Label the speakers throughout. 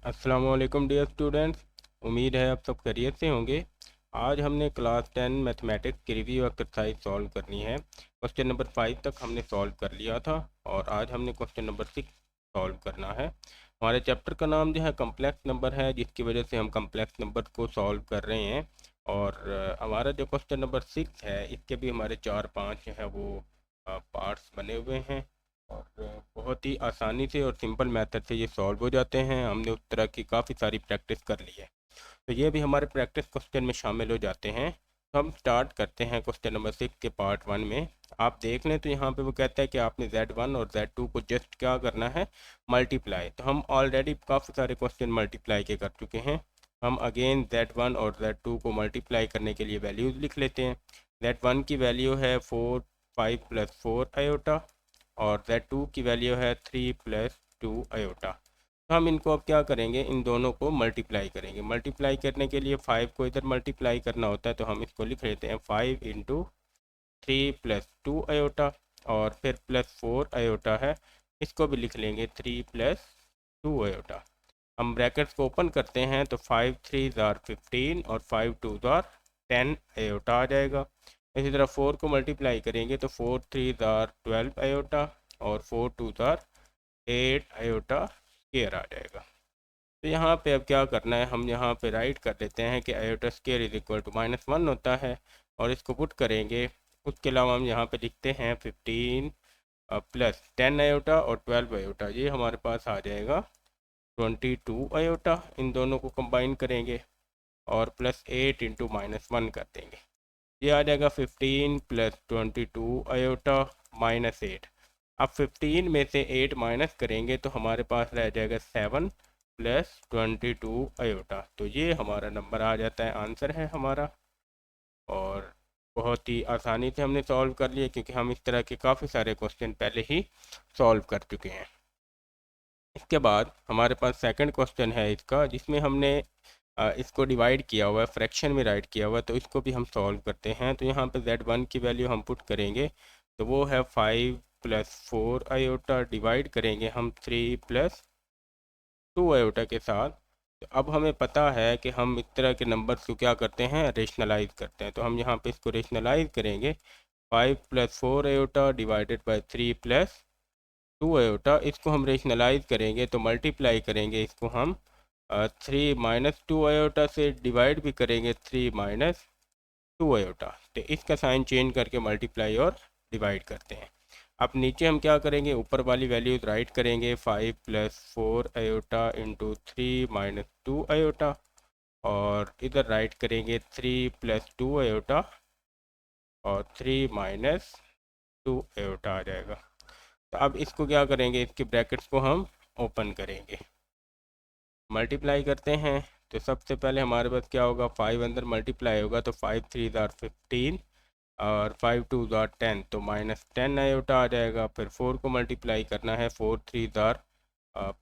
Speaker 1: अस्सलामुअलैकुम dear students. उम्मीद है आप सब खैरियत से होंगे। आज हमने क्लास 10 मैथमेटिक्स की रिव्यू एक्सरसाइज सॉल्व करनी है। क्वेश्चन नंबर 5 तक हमने सॉल्व कर लिया था और आज हमने क्वेश्चन नंबर 6 सॉल्व करना है। हमारे चैप्टर का नाम जो है कम्प्लेक्स नंबर है, जिसकी वजह से हम कम्प्लेक्स नंबर को सॉल्व कर रहे हैं। और हमारा जो क्वेश्चन नंबर 6 है, इसके भी हमारे 4-5 है वो पार्ट्स बने हुए हैं और बहुत ही आसानी से और सिंपल मेथड से ये सॉल्व हो जाते हैं। हमने उस तरह की काफ़ी सारी प्रैक्टिस कर ली है, तो ये भी हमारे प्रैक्टिस क्वेश्चन में शामिल हो जाते हैं। तो हम स्टार्ट करते हैं क्वेश्चन नंबर 6 के पार्ट 1 में। आप देख लें तो यहाँ पे वो कहता है कि आपने Z1 और Z2 को जस्ट क्या करना है, मल्टीप्लाई। तो हम ऑलरेडी काफ़ी सारे क्वेश्चन मल्टीप्लाई के कर चुके हैं। हम अगेन Z1 और Z2 को मल्टीप्लाई करने के लिए वैल्यूज़ लिख लेते हैं। Z1 की वैल्यू है 4 5 + 4 आयोटा और Z2 की वैल्यू है 3 + 2 आयोटा। तो हम इनको अब क्या करेंगे, इन दोनों को मल्टीप्लाई करेंगे। मल्टीप्लाई करने के लिए 5 को इधर मल्टीप्लाई करना होता है, तो हम इसको लिख लेते हैं 5 × 3 + 2 आयोटा और फिर +4 आयोटा है, इसको भी लिख लेंगे 3 + 2 आयोटा। हम ब्रैकेट्स को ओपन करते हैं तो 5 3 ज़ार 15 और 5 2 ज़ार 10 आयोटा आ जाएगा। इसी तरह 4 को मल्टीप्लाई करेंगे तो 4 3 ज़ार 12 आयोटा और 4 2 ज़ार 8 आयोटा स्क्वायर आ जाएगा। तो यहाँ पे अब क्या करना है, हम यहाँ पे राइट कर देते हैं कि आयोटा स्क्वायर = -1 होता है और इसको पुट करेंगे। उसके अलावा हम यहाँ पे लिखते हैं 15 + 10 आयोटा और 12 आयोटा, ये हमारे पास आ जाएगा 22 आयोटा। इन दोनों को कंबाइन करेंगे और +8 × -1 कर देंगे, ये आ जाएगा 15 + 22 आयोटा -8। अब 15 में से 8 माइनस करेंगे तो हमारे पास रह जाएगा 7 + 22 आयोटा। तो ये हमारा नंबर आ जाता है, आंसर है हमारा। और बहुत ही आसानी से हमने सॉल्व कर लिया, क्योंकि हम इस तरह के काफ़ी सारे क्वेश्चन पहले ही सॉल्व कर चुके हैं। इसके बाद हमारे पास सेकंड क्वेश्चन है इसका, जिसमें हमने इसको डिवाइड किया हुआ है, फ्रैक्शन में राइट किया हुआ है, तो इसको भी हम सॉल्व करते हैं। तो यहाँ पे Z1 की वैल्यू हम पुट करेंगे, तो वो है 5 + 4 आयोटा, डिवाइड करेंगे हम 3 + 2 आयोटा के साथ। तो अब हमें पता है कि हम इस तरह के नंबर्स को क्या करते हैं, रेशनलाइज करते हैं। तो हम यहाँ पे इसको रेशनलाइज करेंगे, 5 + 4 आयोटा डिवाइडेड बाई 3 + 2 आयोटा, इसको हम रेशनलाइज करेंगे तो मल्टीप्लाई करेंगे इसको हम 3 - 2 आयोटा से, डिवाइड भी करेंगे 3 - 2 आयोटा। तो इसका साइन चेंज करके मल्टीप्लाई और डिवाइड करते हैं। अब नीचे हम क्या करेंगे, ऊपर वाली वैल्यूज राइट करेंगे, 5 + 4 आयोटा × 3 - 2 आयोटा और इधर राइट करेंगे 3 + 2 आयोटा और 3 - 2 आयोटा आ जाएगा। तो अब इसको क्या करेंगे, इसके ब्रैकेट्स को हम ओपन करेंगे, मल्टीप्लाई करते हैं। तो सबसे पहले हमारे पास क्या होगा, 5 अंदर मल्टीप्लाई होगा तो 5 3 ज़ार 15 और 5 2 ज़ार 10, तो -10 आयोटा आ जाएगा। फिर 4 को मल्टीप्लाई करना है, 4 3 ज़ार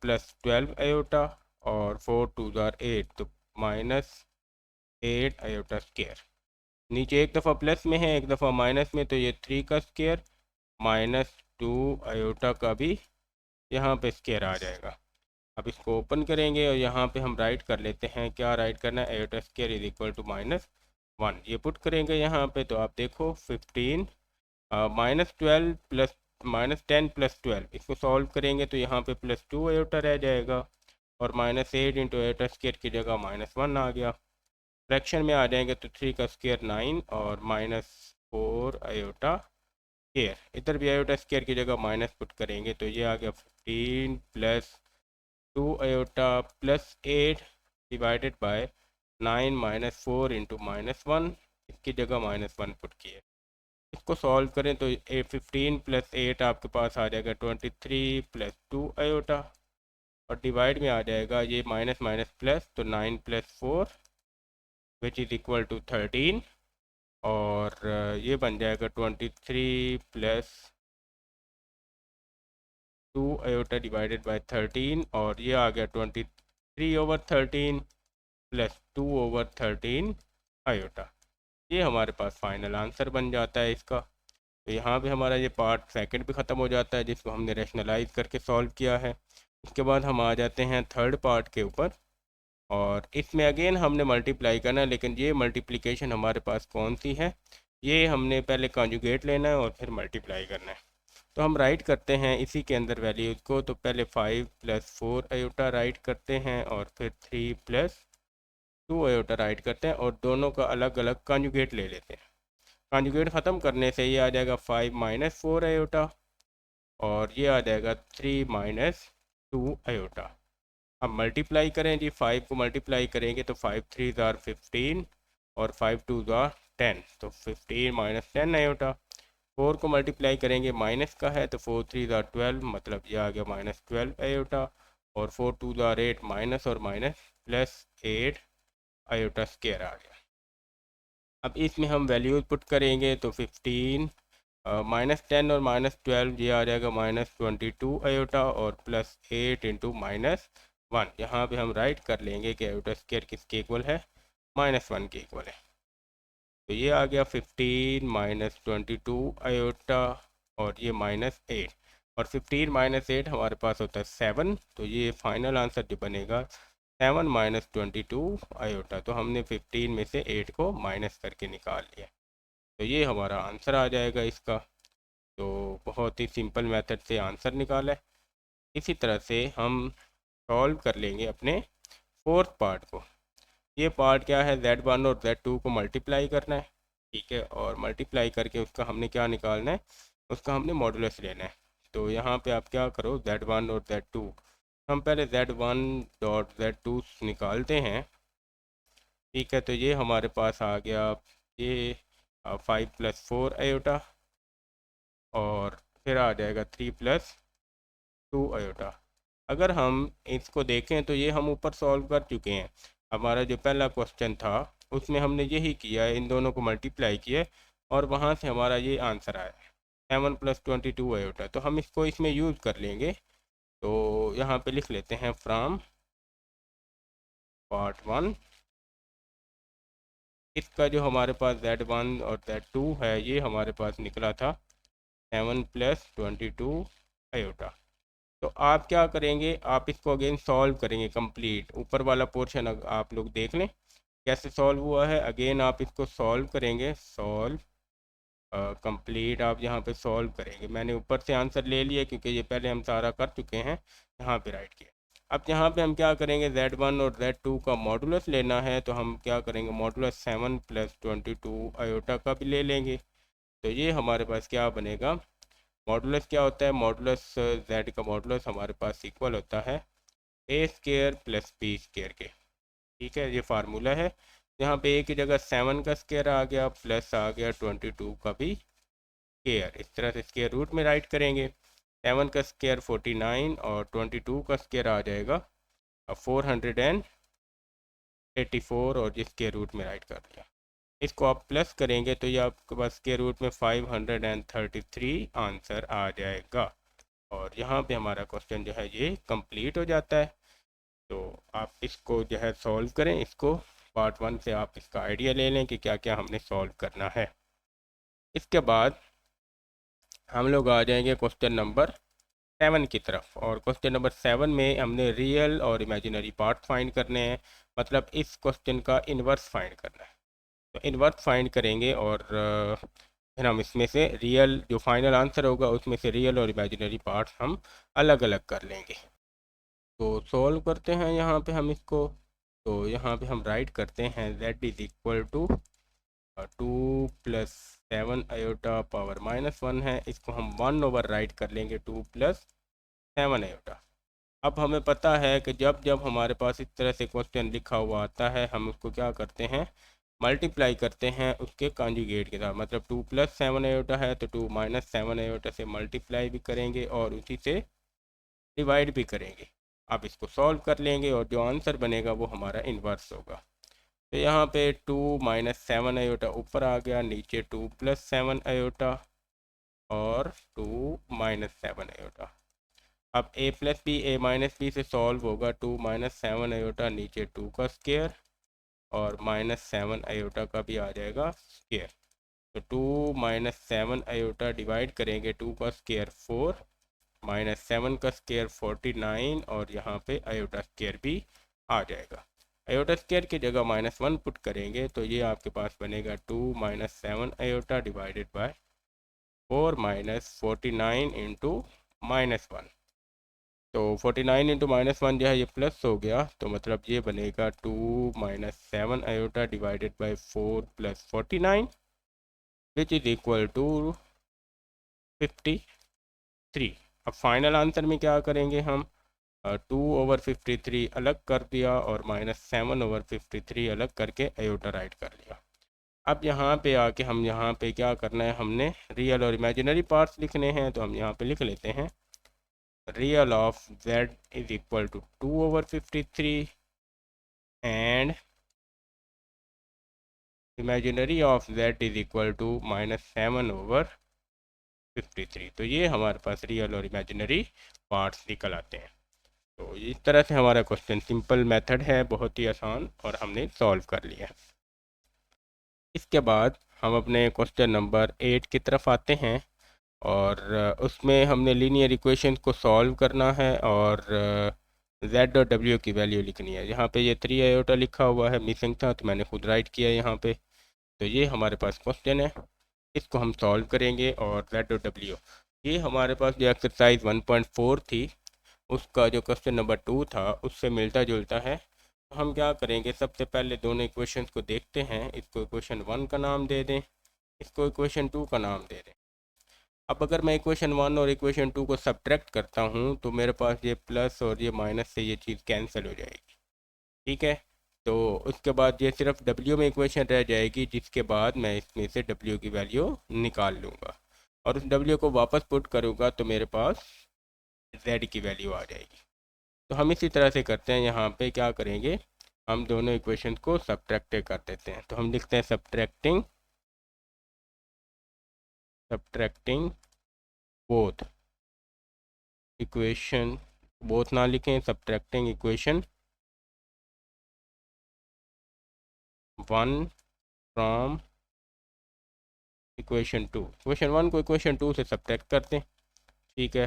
Speaker 1: +12 आयोटा और 4 2 ज़ार 8, तो -8 आयोटा स्क्वायर। नीचे एक दफ़ा प्लस में है, एक दफ़ा माइनस में, तो ये 3 का स्क्वायर -2 आयोटा का भी यहाँ पे स्क्वायर आ जाएगा। अब इसको ओपन करेंगे और यहाँ पे हम राइट कर लेते हैं, क्या राइट करना है, आयोटा स्क्वायर = -1, ये पुट करेंगे यहाँ पे। तो आप देखो 15 -12 प्लस -10 + 12, इसको सॉल्व करेंगे तो यहाँ पे +2 आयोटा रह जाएगा और -8 × आयोटा स्क्वायर की जगह -1 आ गया। फ्रैक्शन में आ जाएंगे तो 3 का स्क्वायर 9 और -4 आयोटा स्क्वायर, इधर भी आयोटा स्क्वायर की जगह माइनस पुट करेंगे तो ये आ गया 15 + 2 आयोटा +8 डिवाइडेड बाय 9 - 4 × -1, इसकी जगह -1 पुट किए। इसको सॉल्व करें तो 15 + 8 आपके पास आ जाएगा 23 + 2 आयोटा और डिवाइड में आ जाएगा ये माइनस माइनस प्लस, तो 9 + 4 विच इज़ इक्वल टू 13 और ये बन जाएगा 23 + 2 आयोटा डिवाइडेड बाय 13 और ये आ गया 23/13 + 2/13 आयोटा। ये हमारे पास फाइनल आंसर बन जाता है इसका। तो यहाँ पे हमारा ये पार्ट सेकंड भी ख़त्म हो जाता है, जिसको हमने रैशनलाइज करके सॉल्व किया है। इसके बाद हम आ जाते हैं थर्ड पार्ट के ऊपर, और इसमें अगेन हमने मल्टीप्लाई करना है, लेकिन ये मल्टीप्लिकेशन हमारे पास कौन सी है, ये हमने पहले कॉन्जुगेट लेना है और फिर मल्टीप्लाई करना है। तो हम राइट करते हैं इसी के अंदर वैल्यूज़ को, तो पहले 5 + 4 आयोटा राइट करते हैं और फिर 3 + 2 आयोटा राइट करते हैं, और दोनों का अलग अलग कॉन्जुगेट ले लेते हैं। कॉन्जुगेट ख़त्म करने से ये आ जाएगा 5 - 4 आयोटा, और ये आ जाएगा 3 - 2 आयोटा। अब मल्टीप्लाई करें जी, 5 को मल्टीप्लाई करेंगे तो 5 3 ज़ार 15 और 5 2 ज़ार 10, तो 15 - 10 आयोटा। 4 को मल्टीप्लाई करेंगे, माइनस का है तो 4 3 ज़ार 12, मतलब ये आ गया -12 आयोटा, और 4 2 ज़ार 8, माइनस और माइनस प्लस 8 आयोटा स्क्वायर आ गया। अब इसमें हम वैल्यूज पुट करेंगे तो 15 -10 और -12, ये आ जाएगा -22 आयोटा, और +8 × -1, यहाँ पे हम राइट कर लेंगे कि आयोटा स्क्वायर किसके इक्वल है, -1 के इक्वल है। तो ये आ गया 15 - 22 आयोटा, और ये -8, और 15 - 8 हमारे पास होता है 7, तो ये फाइनल आंसर जो बनेगा 7 - 22 आयोटा। तो हमने 15 में से 8 को माइनस करके निकाल लिया, तो ये हमारा आंसर आ जाएगा इसका। तो बहुत ही सिंपल मेथड से आंसर निकाला है। इसी तरह से हम सॉल्व कर लेंगे अपने फोर्थ पार्ट को। ये पार्ट क्या है, Z1 और Z2 को मल्टीप्लाई करना है, ठीक है, और मल्टीप्लाई करके उसका हमने क्या निकालना है, उसका हमने मॉडुलस लेना है। तो यहाँ पे आप क्या करो, Z1 और Z2, हम पहले Z1.Z2 निकालते हैं, ठीक है। तो ये हमारे पास आ गया ये 5 + 4 आयोटा, और फिर आ जाएगा 3 + 2 आयोटा। अगर हम इसको देखें तो ये हम ऊपर सॉल्व कर चुके हैं। हमारा जो पहला क्वेश्चन था उसमें हमने यही किया है, इन दोनों को मल्टीप्लाई किया है, और वहाँ से हमारा ये आंसर आया 7 + 22 आयोटा। तो हम इसको इसमें यूज़ कर लेंगे। तो यहाँ पे लिख लेते हैं फ्रॉम पार्ट 1, इसका जो हमारे पास Z1 और Z2 है ये हमारे पास निकला था 7 + 22 आयोटा। तो आप क्या करेंगे, आप इसको अगेन सॉल्व करेंगे कंप्लीट, ऊपर वाला पोर्शन आप लोग देख लें कैसे सॉल्व हुआ है। अगेन आप इसको सॉल्व करेंगे, सॉल्व कंप्लीट आप यहाँ पे सॉल्व करेंगे। मैंने ऊपर से आंसर ले लिया क्योंकि ये पहले हम सारा कर चुके हैं, यहाँ पे राइट किया। अब यहाँ पे हम क्या करेंगे, Z1 और Z2 का मॉडुलस लेना है, तो हम क्या करेंगे, मॉडुलस 7 + 22 आयोटा का भी ले लेंगे। तो ये हमारे पास क्या बनेगा, मॉडुलस क्या होता है, मॉडुलस Z का मॉडुलस हमारे पास इक्वल होता है A² + B² के, ठीक है। ये फार्मूला है, यहाँ पे A की जगह 7 का स्क्वायर आ गया, प्लस आ गया 22 का भी स्क्वायर, इस तरह से स्क्वायर रूट में राइट करेंगे। 7 का स्क्वायर 49, और 22 का स्क्वायर आ जाएगा 484, और जिसके रूट में राइट कर दिया। इसको आप प्लस करेंगे तो ये आपके पास के रूट में 533 आंसर आ जाएगा, और यहाँ पे हमारा क्वेश्चन जो है ये कंप्लीट हो जाता है। तो आप इसको जो है सॉल्व करें, इसको पार्ट 1 से आप इसका आइडिया ले लें कि क्या क्या हमने सॉल्व करना है। इसके बाद हम लोग आ जाएंगे क्वेश्चन नंबर 7 की तरफ, और क्वेश्चन नंबर 7 में हमने रियल और इमेजिनरी पार्ट फाइंड करने हैं, मतलब इस क्वेश्चन का इन्वर्स फाइंड करना है। तो इन्वर्स फाइंड करेंगे, और फिर हम इसमें से रियल जो फाइनल आंसर होगा उसमें से रियल और इमेजिनरी पार्ट्स हम अलग अलग कर लेंगे। तो सॉल्व करते हैं यहाँ पे हम इसको। तो यहाँ पे हम राइट करते हैं Z = 2 + 7 आयोटा पावर -1 है, इसको हम 1/, राइट कर लेंगे 2 + 7 आयोटा। अब हमें पता है कि जब जब हमारे पास इस तरह से क्वेश्चन लिखा हुआ आता है, हम उसको क्या करते हैं, मल्टीप्लाई करते हैं उसके कॉन्जुगेट के साथ। मतलब 2 + 7 आयोटा है तो 2 - 7 आयोटा से मल्टीप्लाई भी करेंगे और उसी से डिवाइड भी करेंगे। आप इसको सॉल्व कर लेंगे और जो आंसर बनेगा वो हमारा इन्वर्स होगा। तो यहाँ पे 2 - 7 आयोटा ऊपर आ गया, नीचे 2 + 7 आयोटा और 2 - 7 आयोटा। अब a + b a - b से सॉल्व होगा, 2 - 7 आयोटा नीचे 2 का स्क्वायर और -7 आयोटा का भी आ जाएगा स्क्वायर। तो 2 - 7 आयोटा डिवाइड करेंगे 2 का स्क्वायर 4 -7 का स्क्वायर 49 और यहाँ पे आयोटा स्क्वायर भी आ जाएगा। आयोटा स्क्वायर की जगह -1 पुट करेंगे तो ये आपके पास बनेगा 2 - 7 आयोटा डिवाइडेड बाय 4 - 49 इंटू -1। तो 49 इंटू -1 जो है ये प्लस हो गया, तो मतलब ये बनेगा 2 - 7 iota divided by 4 + 49 which is equal to 53। अब फाइनल आंसर में क्या करेंगे हम, 2/53 अलग कर दिया और -7/53 अलग करके आयोटा राइट कर लिया। अब यहाँ पे आके हम यहाँ पे क्या करना है, हमने रियल और इमेजिनरी पार्ट्स लिखने हैं, तो हम यहाँ पे लिख लेते हैं real of z is equal to 2/53 and imaginary of z is equal to -7/53। तो ये हमारे पास रियल और इमेजिनरी पार्ट्स निकल आते हैं। तो इस तरह से हमारा क्वेश्चन सिंपल मेथड है, बहुत ही आसान, और हमने सॉल्व कर लिया। इसके बाद हम अपने क्वेश्चन नंबर 8 की तरफ आते हैं और उसमें हमने लीनियर इक्वेशन को सॉल्व करना है और z और w की वैल्यू लिखनी है। यहाँ पे ये 3 आयोटा लिखा हुआ है, मिसिंग था तो मैंने खुद राइट किया यहाँ पे। तो ये हमारे पास क्वेश्चन है, इसको हम सॉल्व करेंगे और z और w, ये हमारे पास जो एक्सरसाइज 1.4 थी उसका जो क्वेश्चन नंबर 2 था उससे मिलता जुलता है। तो हम क्या करेंगे, सबसे पहले दोनों इक्वेशंस को देखते हैं। इसको इक्वेशन 1 का नाम दे दें, इसको इक्वेशन 2 का नाम दे दें। अब अगर मैं इक्वेशन 1 और इक्वेशन 2 को सब्ट्रैक्ट करता हूँ तो मेरे पास ये प्लस और ये माइनस से ये चीज़ कैंसिल हो जाएगी, ठीक है। तो उसके बाद ये सिर्फ w में इक्वेशन रह जाएगी, जिसके बाद मैं इसमें से w की वैल्यू निकाल लूँगा और उस w को वापस पुट करूँगा तो मेरे पास z की वैल्यू आ जाएगी। तो हम इसी तरह से करते हैं, यहाँ पे क्या करेंगे, हम दोनों इक्वेशन को सब्ट्रैक्ट कर देते हैं। तो हम लिखते हैं सब्ट्रैक्टिंग बोथ इक्वेशन, बोथ ना लिखें, subtracting equation 1 from equation 2। Equation 1 को इक्वेशन 2 से सब्ट्रैक्ट करते हैं, ठीक है।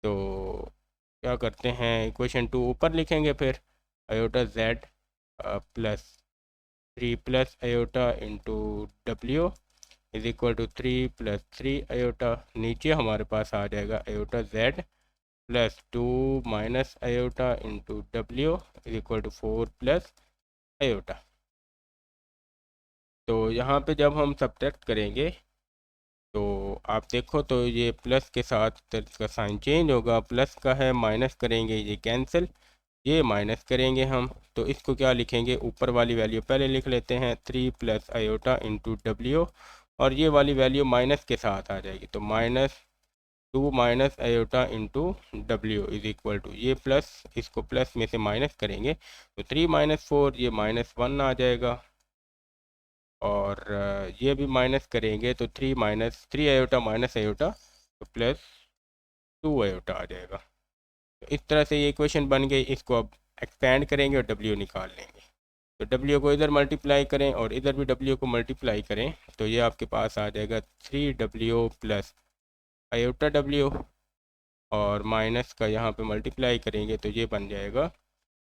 Speaker 1: तो क्या करते हैं, इक्वेशन 2 ऊपर लिखेंगे, फिर iota z plus 3 plus iota into W is equal to 3 + 3 iota. नीचे हमारे पास आ जाएगा iota z plus 2 minus iota into W is equal to 4 plus iota. तो यहाँ पे जब हम सब्ट्रैक्ट करेंगे तो आप देखो तो ये प्लस के साथ इसका साइन चेंज होगा, प्लस का है, माइनस करेंगे ये कैंसिल, ये माइनस करेंगे हम, तो इसको क्या लिखेंगे, ऊपर वाली वैल्यू पहले लिख लेते हैं 3 प्लस आयोटा इंटू डब्ल्यू, और ये वाली वैल्यू माइनस के साथ आ जाएगी, तो -2 minus iota into W is equal to, ये प्लस, इसको प्लस में से माइनस करेंगे तो 3 - 4 ये -1 आ जाएगा, और ये भी माइनस करेंगे तो 3 आयोटा माइनस आयोटा तो +2 आयोटा आ जाएगा। तो इस तरह से ये इक्वेशन बन गई। इसको अब एक्सपेंड करेंगे और w निकाल लेंगे। तो w को इधर मल्टीप्लाई करें और इधर भी w को मल्टीप्लाई करें, तो ये आपके पास आ जाएगा 3w प्लस आयोटा w, और माइनस का यहाँ पे मल्टीप्लाई करेंगे तो ये बन जाएगा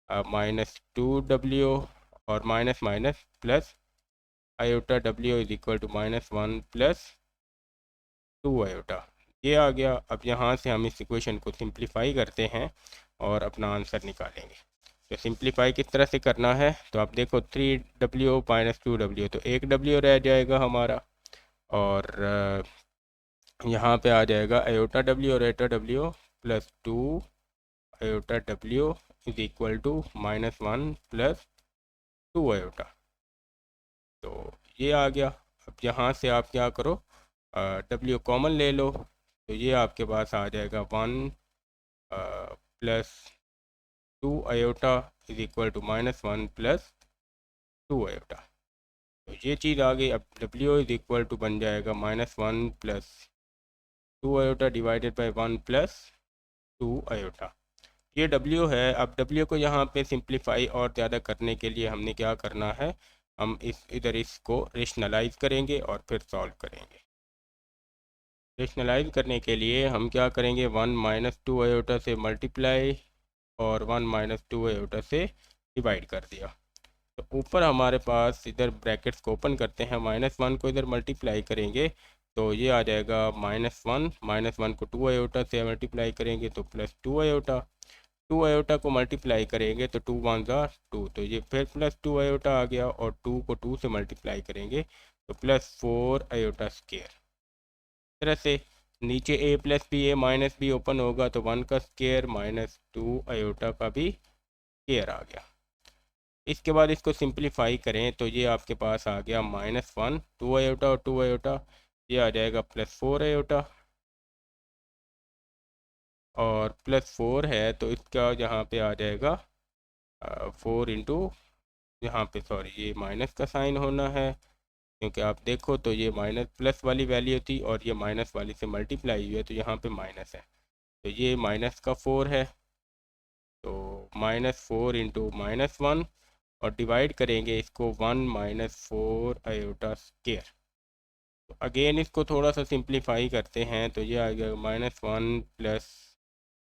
Speaker 1: -2w, और minus minus plus iota w is equal to -1 + 2 iota, ये आ गया। अब यहाँ से हम इस इक्वेशन को सिंप्लीफाई करते हैं और अपना आंसर निकालेंगे। तो सिंप्लीफाई किस तरह से करना है, तो आप देखो 3w - 2w, तो 1w रह जाएगा हमारा, और यहाँ पे आ जाएगा आयोटा w और iota w plus 2 iota w is equal to -1 + 2 iota. तो ये आ गया। अब यहाँ से आप क्या करो, w कॉमन ले लो, तो ये आपके पास आ जाएगा 1 + 2 iota is equal to -1 + 2 iota. तो ये चीज़ आ गई। अब w इज इक्वल टू बन जाएगा -1 + 2 आयोटा डिवाइडेड बाय 1 + 2 आयोटा। ये w है। अब w को यहाँ पे सिंप्लीफाई और ज़्यादा करने के लिए हमने क्या करना है, हम इधर इसको रेशनलाइज करेंगे और फिर सॉल्व करेंगे। रेशनलाइज करने के लिए हम क्या करेंगे, 1 माइनस 2 आयोटा से मल्टीप्लाई और 1 माइनस 2 आयोटा से डिवाइड कर दिया। तो ऊपर हमारे पास इधर ब्रैकेट्स को ओपन करते हैं, -1 को इधर मल्टीप्लाई करेंगे तो ये आ जाएगा -1, -1 को 2 आयोटा से मल्टीप्लाई करेंगे तो +2 आयोटा, 2 आयोटा को मल्टीप्लाई करेंगे तो 2 1 ज़ा 2, तो ये फिर +2 आयोटा आ गया, और 2 को 2 से मल्टीप्लाई करेंगे तो +4 आयोटा स्क्वायर। तरह से नीचे a plus B, a minus B open होगा तो 1 का स्क्वायर -2 आयोटा का भी स्क्वायर आ गया। इसके बाद इसको सिंप्लीफाई करें तो ये आपके पास आ गया -1, 2 आयोटा और 2 आयोटा, ये आ जाएगा +4 आयोटा, और +4 है तो इसका यहाँ पे आ जाएगा 4 इंटू, यहाँ पे सॉरी ये माइनस का साइन होना है, क्योंकि आप देखो तो ये माइनस प्लस वाली वैल्यू थी और ये माइनस वाली से मल्टीप्लाई हुई है तो यहाँ पे माइनस है, तो ये माइनस का 4 है, तो -4 इंटू -1, और डिवाइड करेंगे इसको 1 -4 आयोटा स्क्वायर। तो अगेन इसको थोड़ा सा सिंप्लीफाई करते हैं तो ये आ गया -1 प्लस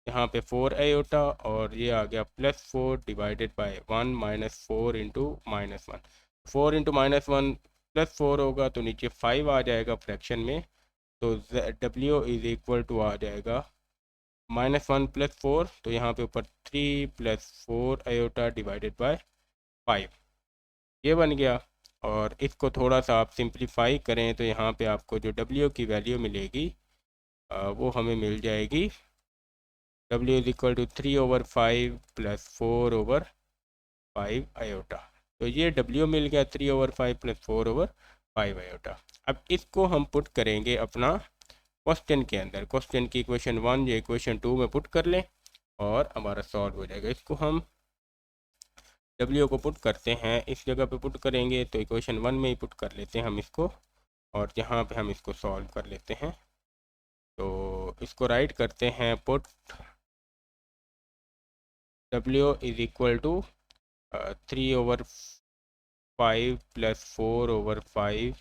Speaker 1: यहाँ पे 4 आयोटा, और ये आ गया +4 डिवाइडेड बाय 1 -4 इंटू -1, 4 इंटू -1 +4 होगा तो नीचे 5 आ जाएगा फ्रैक्शन में, तो W इज इक्वल टू आ जाएगा -1 + 4, तो यहाँ पे ऊपर 3 + 4 आयोटा डिवाइडेड बाय 5, ये बन गया। और इसको थोड़ा सा आप सिंप्लीफाई करें तो यहाँ पे आपको जो W की वैल्यू मिलेगी वो हमें मिल जाएगी, W is equal to 3/5 + 4/5 iota, तो ये W मिल गया 3/5 + 4/5 आयोटा। अब इसको हम पुट करेंगे अपना क्वेश्चन के अंदर, क्वेश्चन की इक्वेशन 1 या इक्वेशन 2 में पुट कर लें और हमारा सॉल्व हो जाएगा। इसको हम W को पुट करते हैं, इस जगह पे पुट करेंगे तो इक्वेशन 1 में ही पुट कर लेते हैं हम इसको, और यहाँ पे हम इसको सॉल्व कर लेते हैं। तो इसको राइट करते हैं, put W is equal to 3/5 + 4/5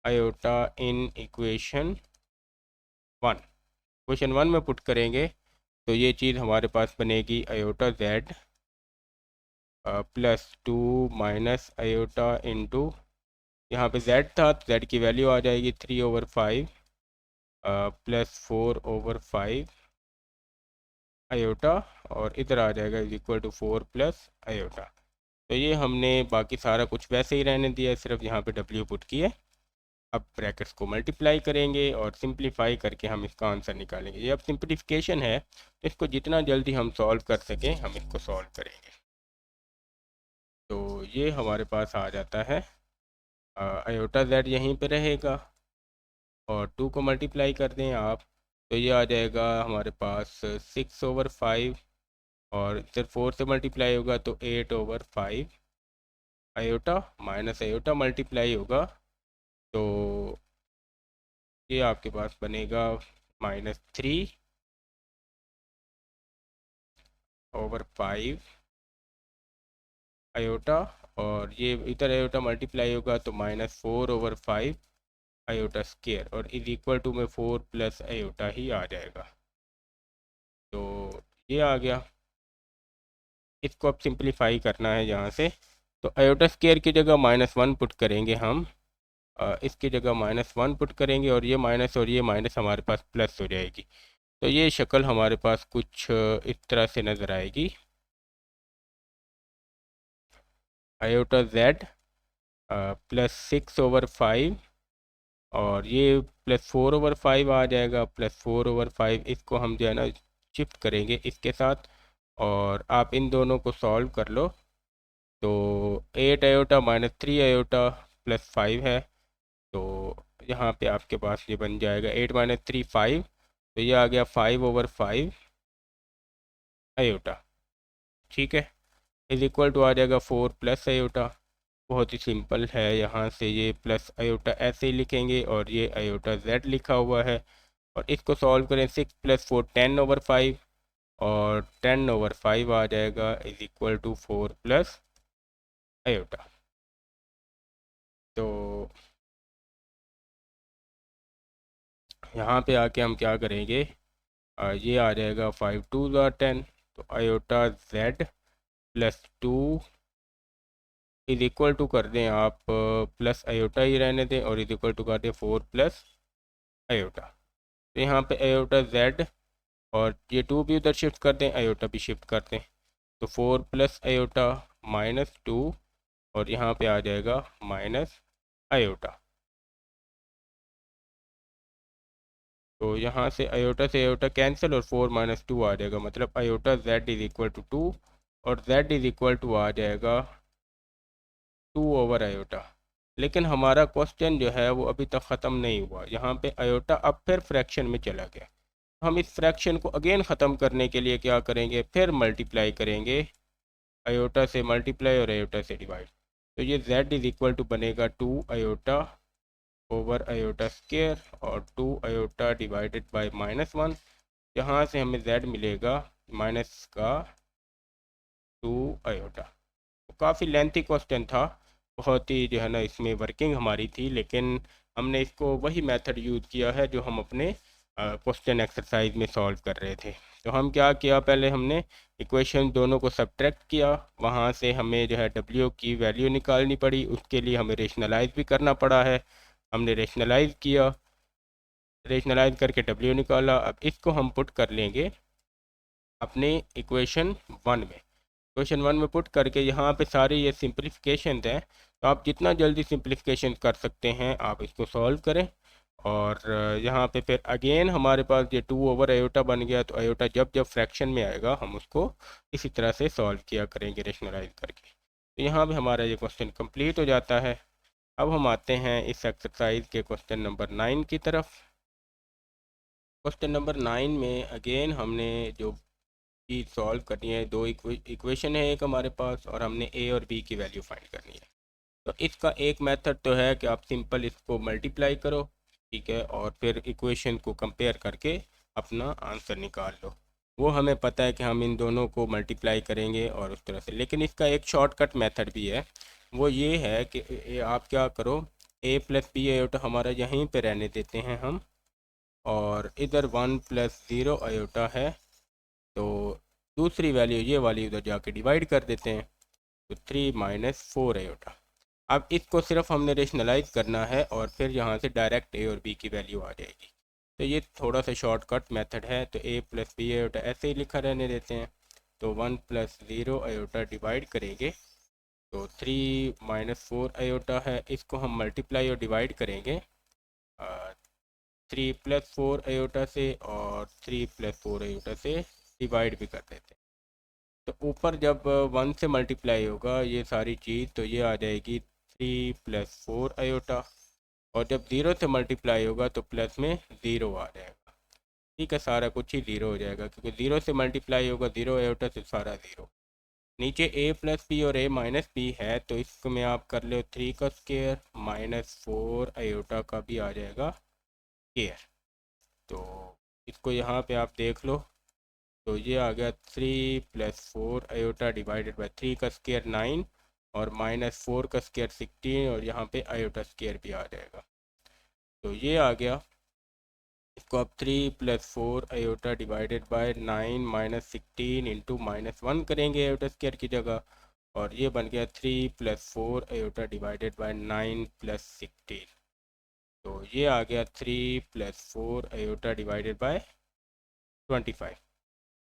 Speaker 1: iota in equation 1। Equation 1 में पुट करेंगे तो ये चीज़ हमारे पास बनेगी iota Z +2 minus iota into, यहाँ पे Z था तो Z की वैल्यू आ जाएगी 3/5 + 4/5 आयोटा, और इधर आ जाएगा इज इक्वल टू 4 + आयोटा। तो ये हमने बाकी सारा कुछ वैसे ही रहने दिया, सिर्फ यहाँ पे W पुट किए। अब ब्रैकेट्स को मल्टीप्लाई करेंगे और सिंप्लीफाई करके हम इसका आंसर निकालेंगे। ये अब सिंप्लीफिकेशन है, तो इसको जितना जल्दी हम सॉल्व कर सकें हम इसको सॉल्व करेंगे। तो ये हमारे पास आ जाता है आयोटा Z यहीं पे रहेगा, और 2 को मल्टीप्लाई कर दें आप तो ये आ जाएगा हमारे पास 6/5, और इधर 4 से मल्टीप्लाई होगा तो 8/5 आयोटा, माइनस आयोटा मल्टीप्लाई होगा तो ये आपके पास बनेगा -3/5 आयोटा, और ये इधर आयोटा मल्टीप्लाई होगा तो -4/5 आयोटा स्क्वायर, और इज इक्वल टू में 4 + आयोटा ही आ जाएगा। तो ये आ गया, इसको अब सिंप्लीफाई करना है यहाँ से, तो आयोटा स्क्वायर की जगह -1 पुट करेंगे हम, इसकी जगह -1 पुट करेंगे, और ये माइनस और ये माइनस हमारे पास प्लस हो जाएगी। तो ये शक्ल हमारे पास कुछ इस तरह से नज़र आएगी, आयोटा Z +6/5, और ये +4/5 आ जाएगा, +4/5, इसको हम जो है ना शिफ्ट करेंगे इसके साथ, और आप इन दोनों को सॉल्व कर लो। तो 8 आयोटा -3 आयोटा +5 है, तो यहाँ पे आपके पास ये बन जाएगा 8 - 3 5, तो ये आ गया 5/5 आयोटा, ठीक है, इज इक्वल टू आ जाएगा 4 + आयोटा। बहुत ही सिंपल है, यहाँ से ये प्लस आयोटा ऐसे ही लिखेंगे, और ये आयोटा Z लिखा हुआ है, और इसको सॉल्व करें 6 + 4 10/5, और 10/5 आ जाएगा इज इक्वल टू 4 + आयोटा। तो यहाँ पे आके हम क्या करेंगे, ये आ जाएगा 5 2 10, तो iota Z plus 2 is equal to कर दें आप प्लस आयोटा ही रहने दें, और इज इक्वल टू कर दें 4 प्लस आयोटा। तो यहाँ पे आयोटा जेड और ये 2 भी उधर शिफ्ट कर दें, आयोटा भी शिफ्ट कर दें, तो 4 प्लस आयोटा माइनस 2, और यहाँ पे आ जाएगा माइनस आयोटा। तो यहाँ से आयोटा कैंसिल और 4 माइनस 2 आ जाएगा, मतलब iota Z is equal to 2, और जेड इज इक्वल टू आ जाएगा 2 ओवर आयोटा। लेकिन हमारा क्वेश्चन जो है वो अभी तक ख़त्म नहीं हुआ। यहाँ पे आयोटा अब फिर फ्रैक्शन में चला गया। हम इस फ्रैक्शन को अगेन ख़त्म करने के लिए क्या करेंगे, फिर मल्टीप्लाई करेंगे, आयोटा से मल्टीप्लाई और आयोटा से डिवाइड। तो ये z इज इक्वल टू बनेगा 2 आयोटा ओवर आयोटा स्क्वायर और 2 आयोटा डिवाइडेड बाय -1। यहाँ से हमें z मिलेगा माइनस का 2 आयोटा। तो काफ़ी लेंथी क्वेश्चन था, बहुत ही जो है ना इसमें वर्किंग हमारी थी, लेकिन हमने इसको वही मेथड यूज़ किया है जो हम अपने क्वेश्चन एक्सरसाइज में सॉल्व कर रहे थे। तो हम क्या किया, पहले हमने इक्वेशन दोनों को सब्ट्रैक्ट किया, वहाँ से हमें जो है w की वैल्यू निकालनी पड़ी, उसके लिए हमें रेशनलाइज भी करना पड़ा है। हमने रेशनलाइज किया, रेशनलाइज करके w निकाला। अब इसको हम पुट कर लेंगे अपने इक्वेशन 1 में। इक्वेशन 1 में पुट करके यहाँ पे सारे ये सिंप्लीफिकेशन हैं, तो आप जितना जल्दी सिंप्लीफिकेशन कर सकते हैं आप इसको सॉल्व करें। और यहाँ पे फिर अगेन हमारे पास ये 2 ओवर आयोटा बन गया, तो आयोटा जब जब फ्रैक्शन में आएगा हम उसको इसी तरह से सॉल्व किया करेंगे रेशनलाइज करके। तो यहाँ पे हमारा ये क्वेश्चन कंप्लीट हो जाता है। अब हम आते हैं इस एक्सरसाइज के क्वेश्चन नंबर 9 की तरफ। क्वेश्चन नंबर 9 में अगेन हमने जो चीज़ सॉल्व करनी है, दो इक्वेशन है एक हमारे पास, और हमने ए और बी की वैल्यू फाइंड करनी है। तो इसका एक मेथड तो है कि आप सिंपल इसको मल्टीप्लाई करो, ठीक है, और फिर इक्वेशन को कंपेयर करके अपना आंसर निकाल लो। वो हमें पता है कि हम इन दोनों को मल्टीप्लाई करेंगे और उस तरह से, लेकिन इसका एक शॉर्टकट मेथड भी है। वो ये है कि आप क्या करो, a प्लस बी आयोटा हमारा यहीं पे रहने देते हैं हम, और इधर 1 प्लस 0 आयोटा है, तो दूसरी वैल्यू ये वाली उधर जाके डिवाइड कर देते हैं, तो 3 माइनस 4 आयोटा। अब इसको सिर्फ हमने रेशनलाइज करना है और फिर यहाँ से डायरेक्ट ए और बी की वैल्यू आ जाएगी। तो ये थोड़ा सा शॉर्टकट मेथड है। तो a प्लस बी आयोटा ऐसे ही लिखा रहने देते हैं, तो 1 प्लस 0 आयोटा डिवाइड करेंगे, तो 3 माइनस 4 आयोटा है, इसको हम मल्टीप्लाई और डिवाइड करेंगे 3 प्लस 4 आयोटा से, और 3 प्लस 4 आयोटा से डिवाइड भी कर देते हैं। तो ऊपर जब 1 से मल्टीप्लाई होगा ये सारी चीज़, तो ये आ जाएगी 3 प्लस 4 आयोटा, और जब 0 से मल्टीप्लाई होगा तो प्लस में 0 आ जाएगा। ठीक है, सारा कुछ ही 0 हो जाएगा, क्योंकि 0 से मल्टीप्लाई होगा 0 आयोटा से सारा 0। नीचे a प्लस बी और a माइनस बी है, तो इसको में आप कर लो 3 का स्क्वायर माइनस 4 आयोटा का भी आ जाएगा स्क्वायर। तो इसको यहाँ पे आप देख लो, तो ये आ गया 3 प्लस 4 आयोटा डिवाइडेड बाई 3 का स्क्वायर 9, और माइनस 4 का स्क्वायर 16, और यहाँ पे आयोटा स्क्वायर भी आ जाएगा। तो ये आ गया। इसको आप 3 plus 4 iota divided bye 9 minus 16 into -1 करेंगे आयोटा स्क्वायर की जगह, और ये बन गया 3 plus 4 iota divided bye 9 plus 16। तो ये आ गया 3 प्लस 4 आयोटा डिवाइडेड बाय 25।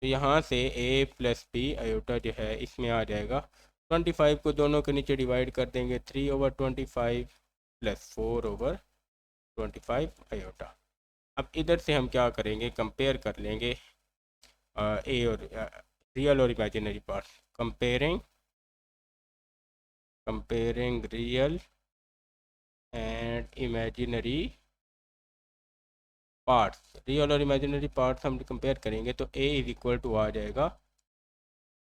Speaker 1: तो यहाँ से a प्लस बी आयोटा जो है इसमें आ जाएगा 25 को दोनों के नीचे डिवाइड कर देंगे, 3 ओवर 25 प्लस 4 ओवर 25 आयोटा। अब इधर से हम क्या करेंगे, कंपेयर कर लेंगे ए और रियल और imaginary part. Comparing real and imaginary parts. Real और इमेजिनरी पार्ट्स हम कंपेयर करेंगे, तो a इज इक्वल टू आ जाएगा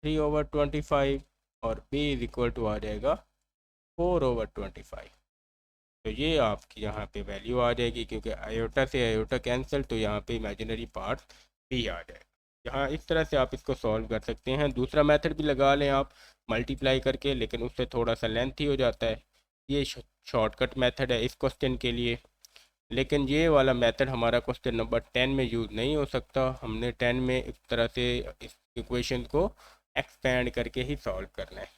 Speaker 1: 3 ओवर 25, और b इज इक्वल टू आ जाएगा 4 ओवर 25। तो ये आपकी यहाँ पे वैल्यू आ जाएगी, क्योंकि आयोटा से आयोटा कैंसिल, तो यहाँ पे इमेजिनरी पार्ट भी आ जाएगा। यहाँ इस तरह से आप इसको सॉल्व कर सकते हैं। दूसरा मेथड भी लगा लें आप मल्टीप्लाई करके, लेकिन उससे थोड़ा सा लेंथी हो जाता है। ये शॉर्टकट मेथड है इस क्वेश्चन के लिए। लेकिन ये वाला मेथड हमारा क्वेश्चन नंबर 10 में यूज़ नहीं हो सकता। हमने 10 में इस तरह से इस इक्वेशन को एक्सपेंड करके ही सॉल्व करना है।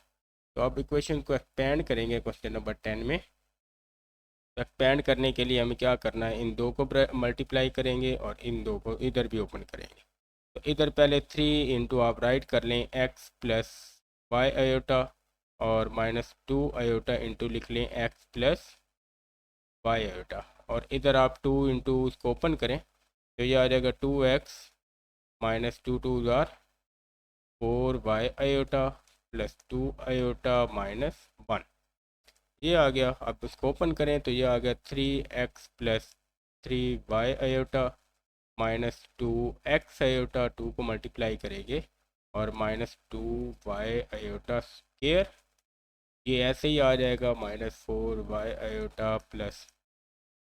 Speaker 1: तो अब इक्वेशन को एक्सपेंड करेंगे क्वेश्चन नंबर 10 में। तो एक्सपेंड करने के लिए हमें क्या करना है, इन दो को मल्टीप्लाई करेंगे और इन दो को इधर भी ओपन करेंगे। तो इधर पहले 3 इंटू आप राइट कर लें एक्स प्लस वाई आयोटा और -2 आयोटा इंटू लिख लें एक्स प्लस वाई आयोटा, और इधर आप 2 इंटू इसको ओपन करें तो ये आ जाएगा 2x -2 2 jar 4y iota plus 2 iota -1, ये आ गया। अब इसको ओपन करें तो ये आ गया 3x plus 3y iota -2x iota, 2 को मल्टीप्लाई करेंगे और -2y आयोटा स्क्वायर, ये ऐसे ही आ जाएगा -4y आयोटा प्लस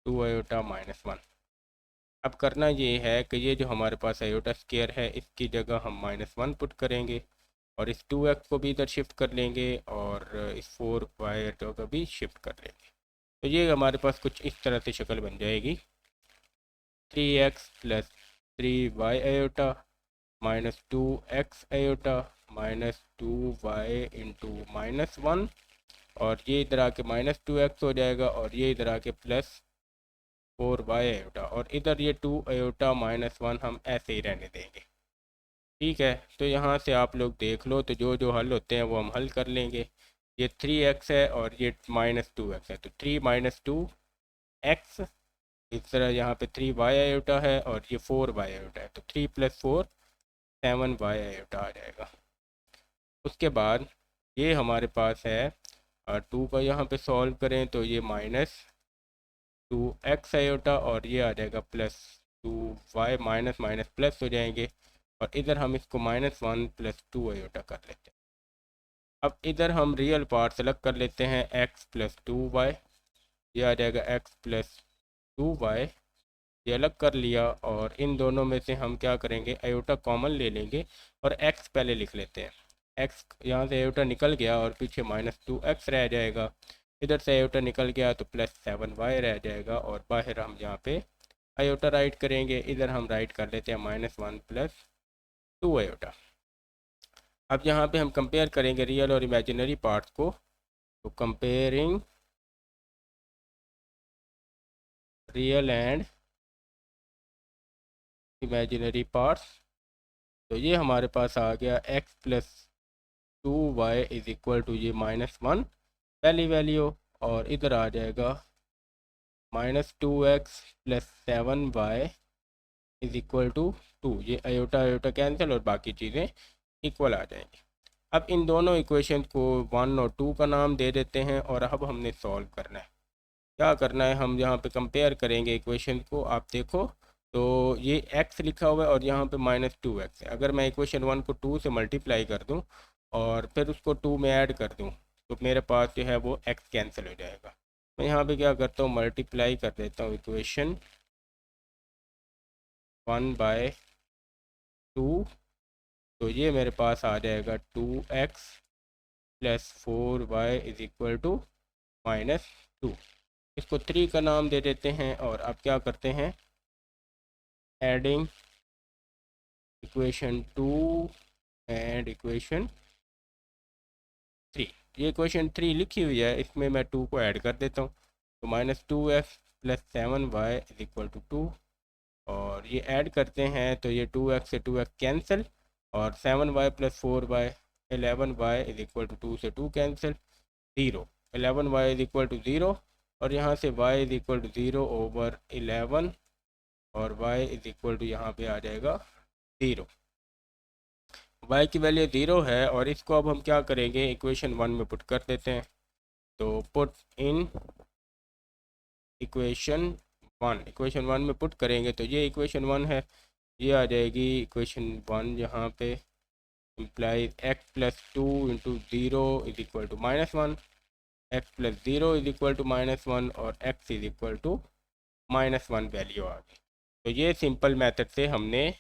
Speaker 1: 2 आयोटा -1। अब करना ये है कि ये जो हमारे पास आयोटा स्क्वायर है इसकी जगह हम -1 पुट करेंगे और इस 2x को भी इधर शिफ्ट कर लेंगे और इस 4y आयोटा को भी शिफ्ट कर लेंगे। तो ये हमारे पास कुछ इस तरह से शक्ल बन जाएगी, 3x plus 3y iota -2x iota -2y into -1, और ये इधर आके -2x हो जाएगा और ये इधर आके प्लस 4y आयोटा, और इधर ये 2 आयोटा -1 हम ऐसे ही रहने देंगे। ठीक है, तो यहाँ से आप लोग देख लो, तो जो जो हल होते हैं वो हम हल कर लेंगे। ये 3x है और ये -2x है, तो 3 - 2x, इस तरह यहाँ पे 3y आयोटा है और ये 4y आयोटा है, तो 3 + 4 7y आयोटा आ जाएगा। उसके बाद ये हमारे पास है 2 का, यहाँ पे सॉल्व करें तो ये -2x आयोटा और ये आ जाएगा +2y, माइनस माइनस प्लस हो जाएंगे, और इधर हम इसको -1 + 2 आयोटा कर लेते हैं। अब इधर हम रियल पार्ट सेलेक्ट कर लेते हैं, x + 2y, ये आ जाएगा x + 2y, ये अलग कर लिया, और इन दोनों में से हम क्या करेंगे, आयोटा कॉमन ले लेंगे और x पहले लिख लेते हैं। x यहाँ से आयोटा निकल गया और पीछे -2x रह जाएगा, इधर से आयोटा निकल गया तो +7y रह जाएगा, और बाहर हम यहाँ पे आयोटा राइट करेंगे, इधर हम राइट कर लेते हैं -1 + 2 आयोटा। अब यहाँ पे हम कंपेयर करेंगे रियल और इमेजिनरी पार्ट्स को, तो comparing real and imaginary parts, तो ये हमारे पास आ गया x + 2y = ये -1 पहली वैल्यू, और इधर आ जाएगा -2x + 7y = 2, ये आयोटा आयोटा कैंसिल और बाकी चीज़ें इक्वल आ जाएंगी। अब इन दोनों इक्वेशन को 1 और 2 का नाम दे देते हैं, और अब हमने सॉल्व करना है। क्या करना है, हम यहाँ पे कंपेयर करेंगे इक्वेशन को, आप देखो तो ये x लिखा हुआ है और यहाँ पे -2x है। अगर मैं इक्वेशन 1 को 2 से मल्टीप्लाई कर दूँ और फिर उसको 2 में ऐड कर दूँ तो मेरे पास जो है वो x कैंसिल हो जाएगा। मैं यहाँ पे क्या करता हूँ, मल्टीप्लाई कर देता हूँ इक्वेशन 1/2, तो ये मेरे पास आ जाएगा 2x + 4y = -2। इसको 3 का नाम दे देते हैं, और अब क्या करते हैं, एडिंग इक्वेशन 2 एंड इक्वेशन 3, ये इक्वेशन 3 लिखी हुई है, इसमें मैं 2 को ऐड कर देता हूँ, तो -2x + 7y = 2, और ये ऐड करते हैं तो ये 2x से 2x कैंसिल, और 7y + 4y 11y = 2 से 2 कैंसिल, 0, 11y = 0, और यहाँ से y = 0/11, और y यहाँ पे आ जाएगा 0, y की वैल्यू 0 है, और इसको अब हम क्या करेंगे, इक्वेशन 1 में पुट कर देते हैं। तो पुट इन इक्वेशन 1 में पुट करेंगे तो ये इक्वेशन 1 है, ये आ जाएगी इक्वेशन 1, यहाँ पे इम्प्लाइज x + 2 × 0 = -1, x + 0 = -1, और x = -1 वैल्यू आ गई। तो ये सिंपल मेथड से हमने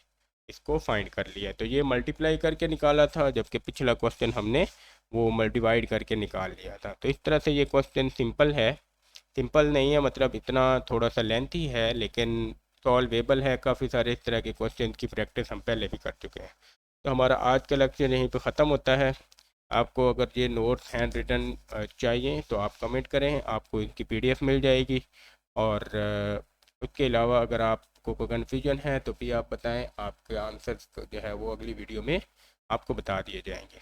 Speaker 1: इसको फाइंड कर लिया। तो ये मल्टीप्लाई करके निकाला था, जबकि पिछला क्वेश्चन हमने वो डिवाइड करके निकाल लिया था। तो इस तरह से ये क्वेश्चन सिंपल है, सिंपल नहीं है, मतलब इतना थोड़ा सा लेंथी है, लेकिन सॉल्वेबल है। काफ़ी सारे इस तरह के क्वेश्चन की प्रैक्टिस हम पहले भी कर चुके हैं। तो हमारा आज का लेक्चर यहीं पे ख़त्म होता है। आपको अगर ये नोट्स हैंड रिटन चाहिए तो आप कमेंट करें, आपको इनकी पीडीएफ मिल जाएगी। और उसके अलावा अगर आपको कोई कन्फ्यूजन है तो भी आप बताएं, आपके आंसर्स जो है वो अगली वीडियो में आपको बता दिए जाएंगे।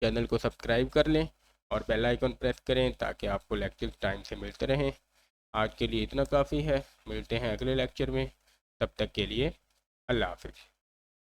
Speaker 1: चैनल को सब्सक्राइब कर लें और बेल आइकन प्रेस करें ताकि आपको लेक्चर टाइम से मिलते रहें। आज के लिए इतना काफ़ी है, मिलते हैं अगले लेक्चर में। तब तक के लिए अल्लाह हाफिज़।